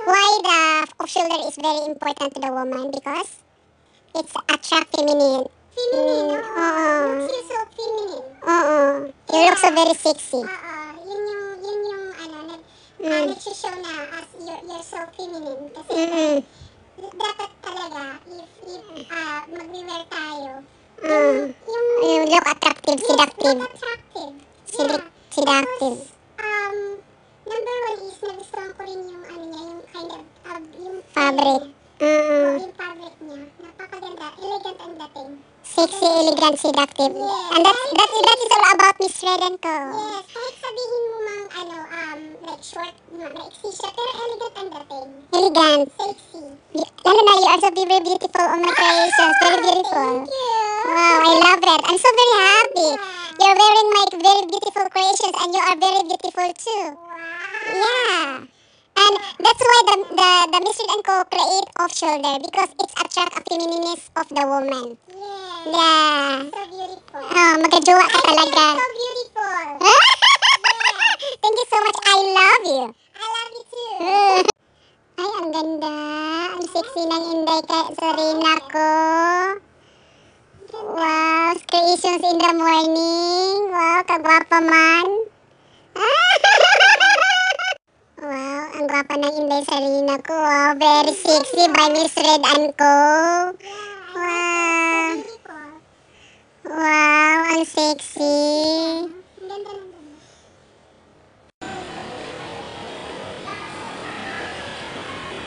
Why the off-shoulder is very important to the woman? Because it's attract feminine. Feminine, Oo. looks you so feminine. Oo. You look so very sexy. Yun yung nagsishow na as you're so feminine. Kasi Mm-mm. dapat talaga, if mag-wear tayo, You look attractive, seductive. look attractive. Seductive. Number one is, nagustuhan ko rin yung niya, yung kind of, yung Fabric. yung fabric niya. Napakaganda, elegant ang dating. Sexy, elegant, seductive. Yes. And that is all about Miss Reden ko. Yes, kahit sabihin mo mang like short, maiksi siya, pero elegant ang dating. Elegant. Sexy. Lalo na, you are so very beautiful on my creations. Very beautiful. Thank you. Wow, I love it. I'm so very happy. You're wearing my very beautiful creations and you are very beautiful too. Wow. Yeah. And that's why the Miss Red Co create off-shoulder because it's attract a feminineness of the woman. Yes. Yeah. So beautiful. Oh, magajowa ka talaga. So beautiful. Thank you so much. I love you. I love you too. Ay, ang ganda. Ang sexy ng Inday kay Sarina ko. Wow, creations in the morning. Wow, kagwapa man. Wow, ang gwapa ng Inday Sarina ko. Wow, very sexy by Miss Red Co. Wow. Beautiful. Wow, ang sexy. Ang ganda ng ganun.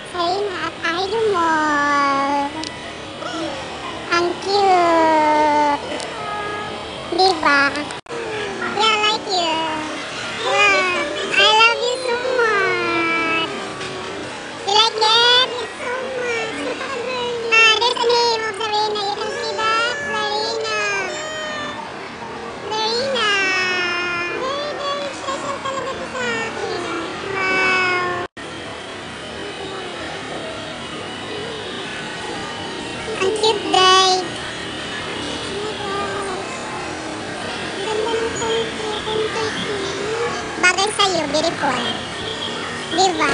Sarina at Idol. Ang cute. Diba? Yeah, I like you. Wow, I love you so much. You like it? So much. There's a name of Sarina. You can see that? Sarina. Sarina. Very, very special talaga to sa akin. Wow. Ang cute, day. Ganda ng contour Bagay sa'yo, beautiful. Diba?